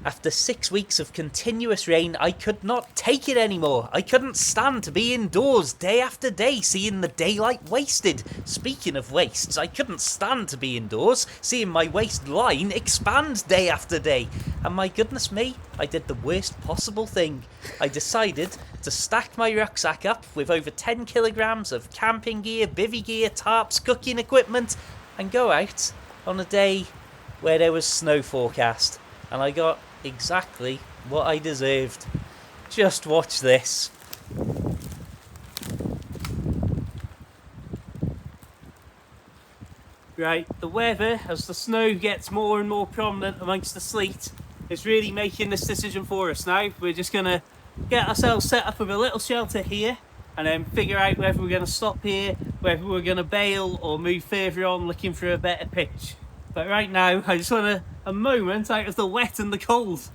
After 6 weeks of continuous rain, I could not take it anymore. I couldn't stand to be indoors day after day, seeing the daylight wasted. Speaking of wastes, I couldn't stand to be indoors, seeing my waistline expand day after day. And my goodness me, I did the worst possible thing. I decided to stack my rucksack up with over 10 kilograms of camping gear, bivvy gear, tarps, cooking equipment, and go out on a day where there was snow forecast. And I got exactly what I deserved. Just watch this. Right, the weather, as the snow gets more and more prominent amongst the sleet, is really making this decision for us now. We're just going to get ourselves set up with a little shelter here and then figure out whether we're going to stop here, whether we're going to bail or move further on looking for a better pitch. But right now, I just want a moment out of the wet and the cold.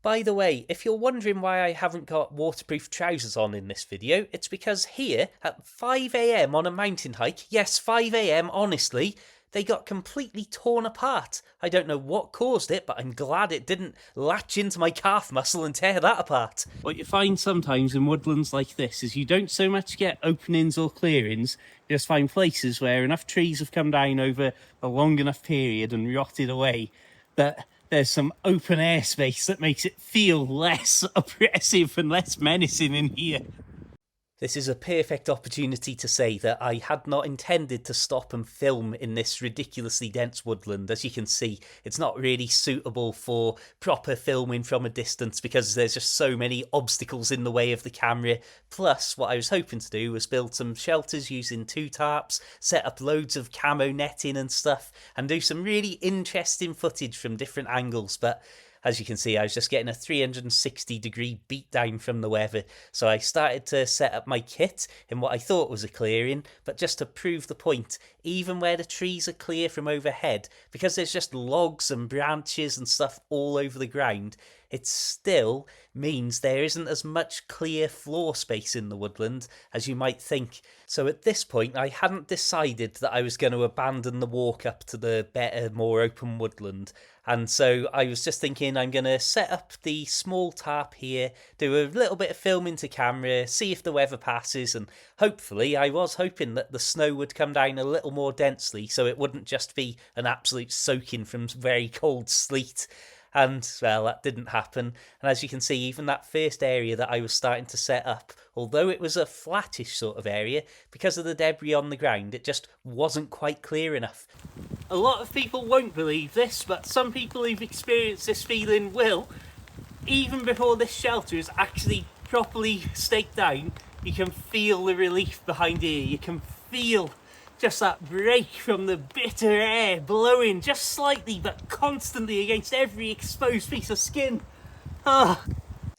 By the way, if you're wondering why I haven't got waterproof trousers on in this video, it's because here at 5 AM on a mountain hike, yes 5 AM honestly, they got completely torn apart. I don't know what caused it, but I'm glad it didn't latch into my calf muscle and tear that apart. What you find sometimes in woodlands like this is you don't so much get openings or clearings, you just find places where enough trees have come down over a long enough period and rotted away that there's some open air space that makes it feel less oppressive and less menacing in here. This is a perfect opportunity to say that I had not intended to stop and film in this ridiculously dense woodland. As you can see, it's not really suitable for proper filming from a distance because there's just so many obstacles in the way of the camera. Plus, what I was hoping to do was build some shelters using 2 tarps, set up loads of camo netting and stuff, and do some really interesting footage from different angles, but as you can see, I was just getting a 360-degree beatdown from the weather, so I started to set up my kit in what I thought was a clearing, but just to prove the point, even where the trees are clear from overhead, because there's just logs and branches and stuff all over the ground, it still means there isn't as much clear floor space in the woodland as you might think. So at this point, I hadn't decided that I was going to abandon the walk up to the better, more open woodland. And so I was just thinking I'm going to set up the small tarp here, do a little bit of filming to camera, see if the weather passes, and hopefully I was hoping that the snow would come down a little more densely so it wouldn't just be an absolute soaking from very cold sleet. And, well, that didn't happen. And as you can see, even that first area that I was starting to set up, although it was a flattish sort of area, because of the debris on the ground, it just wasn't quite clear enough. A lot of people won't believe this, but some people who've experienced this feeling will. Even before this shelter is actually properly staked down, you can feel the relief behind here. You can feel just that break from the bitter air blowing just slightly but constantly against every exposed piece of skin.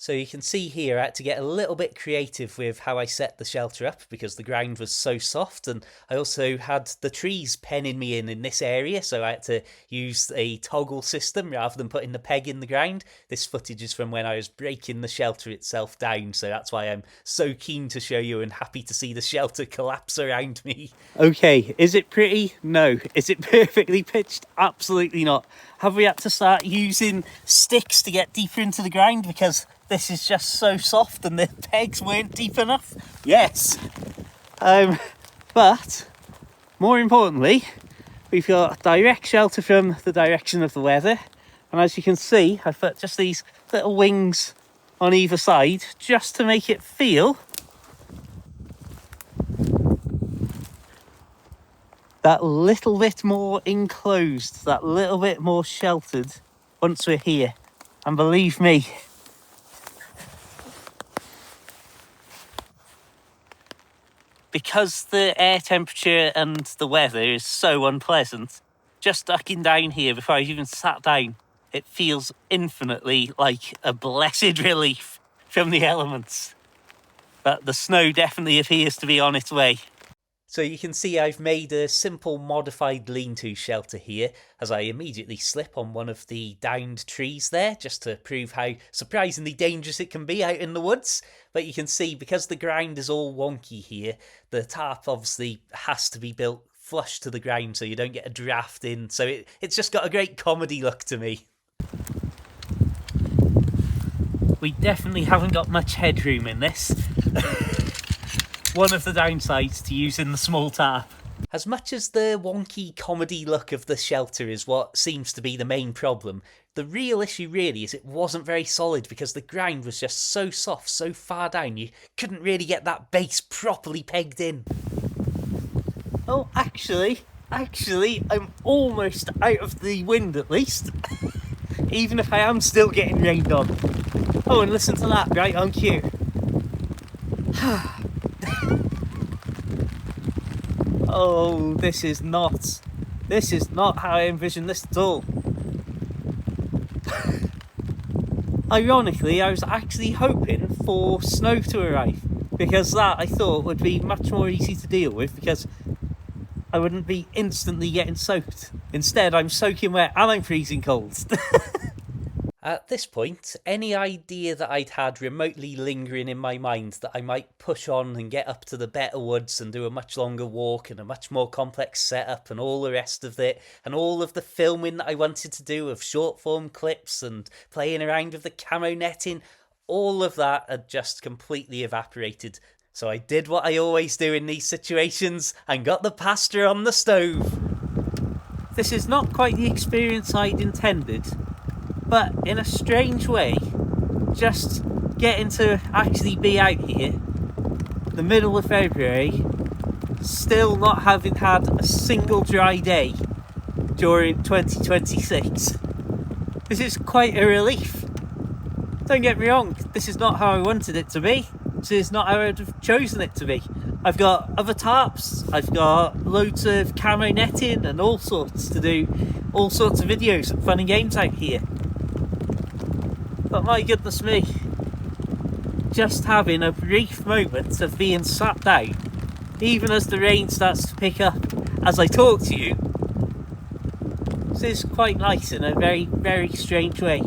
So you can see here I had to get a little bit creative with how I set the shelter up because the ground was so soft, and I also had the trees penning me in this area, so I had to use a toggle system rather than putting the peg in the ground. This footage is from when I was breaking the shelter itself down, so that's why I'm so keen to show you and happy to see the shelter collapse around me. Okay, is it pretty? No. Is it perfectly pitched? Absolutely not. Have we had to start using sticks to get deeper into the ground because this is just so soft and the pegs weren't deep enough? Yes. But more importantly, we've got direct shelter from the direction of the weather. And as you can see, I've put just these little wings on either side just to make it feel that little bit more enclosed, that little bit more sheltered once we're here. And believe me, because the air temperature and the weather is so unpleasant, just ducking down here before I've even sat down, it feels infinitely like a blessed relief from the elements. But the snow definitely appears to be on its way. So you can see I've made a simple modified lean-to shelter here as I immediately slip on one of the downed trees there just to prove how surprisingly dangerous it can be out in the woods. But you can see because the ground is all wonky here, the tarp obviously has to be built flush to the ground so you don't get a draft in. So it's just got a great comedy look to me. we definitely haven't got much headroom in this. One of the downsides to using the small tarp. As much as the wonky comedy look of the shelter is what seems to be the main problem, the real issue really is it wasn't very solid because the ground was just so soft, so far down, you couldn't really get that base properly pegged in. Oh, actually, I'm almost out of the wind at least. Even if I am still getting rained on. Oh, and listen to that, right on cue. Oh, this is not how I envisioned this at all. Ironically, I was actually hoping for snow to arrive, because that I thought would be much more easy to deal with, because I wouldn't be instantly getting soaked. Instead, I'm soaking wet and I'm freezing cold. At this point, any idea that I'd had remotely lingering in my mind that I might push on and get up to the better woods and do a much longer walk and a much more complex setup and all the rest of it, and all of the filming that I wanted to do of short form clips and playing around with the camo netting, all of that had just completely evaporated. So I did what I always do in these situations and got the pasta on the stove. This is not quite the experience I'd intended, but in a strange way, just getting to actually be out here, the middle of February, still not having had a single dry day during 2026. This is quite a relief. Don't get me wrong, this is not how I wanted it to be. This is not how I would have chosen it to be. I've got other tarps, I've got loads of camo netting and all sorts to do, all sorts of videos and fun and games out here. But my goodness me, just having a brief moment of being sat down, even as the rain starts to pick up as I talk to you, this is quite nice in a very, very strange way.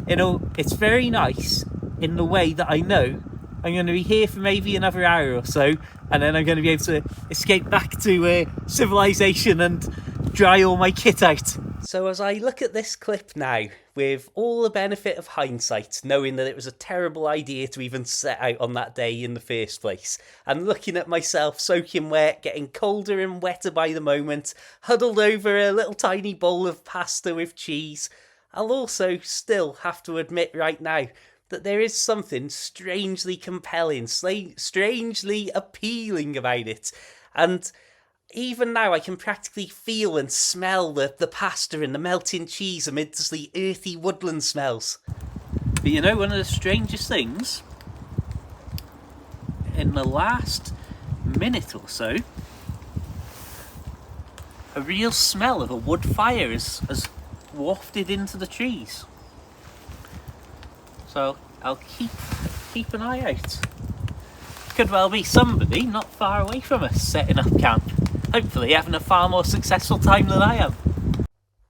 You know, it's very nice in the way that I know I'm going to be here for maybe another hour or so, and then I'm going to be able to escape back to civilization and dry all my kit out. So as I look at this clip now, with all the benefit of hindsight, knowing that it was a terrible idea to even set out on that day in the first place, and looking at myself soaking wet, getting colder and wetter by the moment, huddled over a little tiny bowl of pasta with cheese, I'll also still have to admit right now that there is something strangely compelling, strangely appealing about it. And even now I can practically feel and smell the pasta and the melting cheese amidst the earthy woodland smells. But you know, one of the strangest things, in the last minute or so, a real smell of a wood fire has wafted into the trees. So I'll keep an eye out. Could well be somebody not far away from us setting up camp, hopefully having a far more successful time than I am.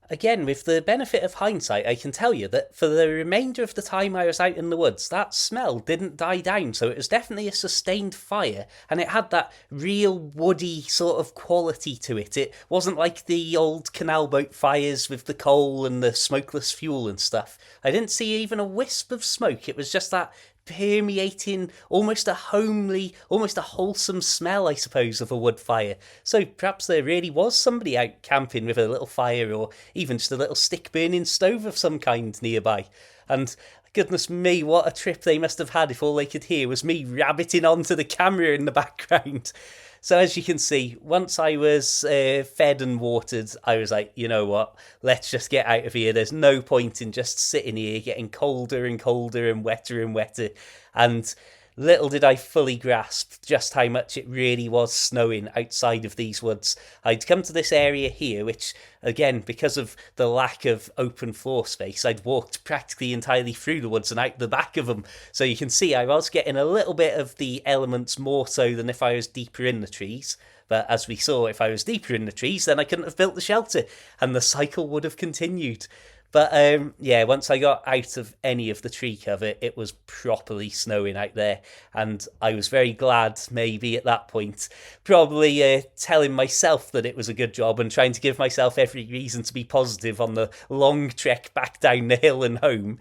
Again, with the benefit of hindsight, I can tell you that for the remainder of the time I was out in the woods, that smell didn't die down, so it was definitely a sustained fire, and it had that real woody sort of quality to it. It wasn't like the old canal boat fires with the coal and the smokeless fuel and stuff. I didn't see even a wisp of smoke. It was just that permeating, almost a homely, almost a wholesome smell, I suppose, of a wood fire. So perhaps there really was somebody out camping with a little fire, or even just a little stick burning stove of some kind nearby. And goodness me, what a trip they must have had if all they could hear was me rabbiting onto the camera in the background. So as you can see, once I was fed and watered, I was like, you know what, let's just get out of here. There's no point in just sitting here getting colder and colder and wetter. And little did I fully grasp just how much it really was snowing outside of these woods. I'd come to this area here, which, again, because of the lack of open floor space, I'd walked practically entirely through the woods and out the back of them. So you can see I was getting a little bit of the elements more so than if I was deeper in the trees. But as we saw, if I was deeper in the trees, then I couldn't have built the shelter, and the cycle would have continued. But yeah, once I got out of any of the tree cover, it was properly snowing out there. And I was very glad, maybe at that point, probably telling myself that it was a good job and trying to give myself every reason to be positive on the long trek back down the hill and home,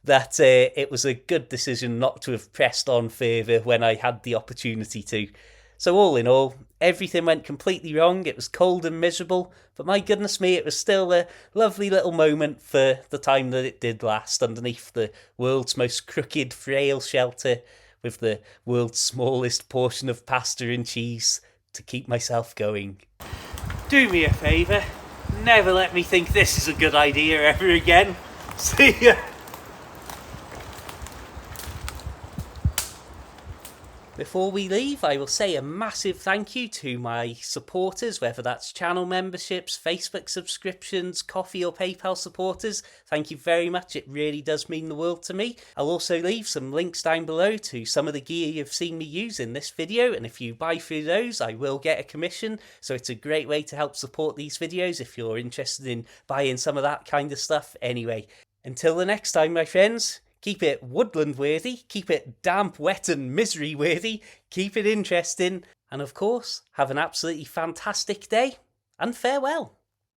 that it was a good decision not to have pressed on further when I had the opportunity to. So all in all, everything went completely wrong. It was cold and miserable, but my goodness me, it was still a lovely little moment for the time that it did last underneath the world's most crooked, frail shelter with the world's smallest portion of pasta and cheese to keep myself going. Do me a favour, never let me think this is a good idea ever again. See ya! Before we leave, I will say a massive thank you to my supporters, whether that's channel memberships, Facebook subscriptions, Coffee or PayPal supporters. Thank you very much, it really does mean the world to me. I'll also leave some links down below to some of the gear you've seen me use in this video, and if you buy through those, I will get a commission, so it's a great way to help support these videos if you're interested in buying some of that kind of stuff anyway. Until the next time, my friends, keep it woodland worthy, keep it damp, wet and misery worthy, keep it interesting, and of course, have an absolutely fantastic day, and farewell.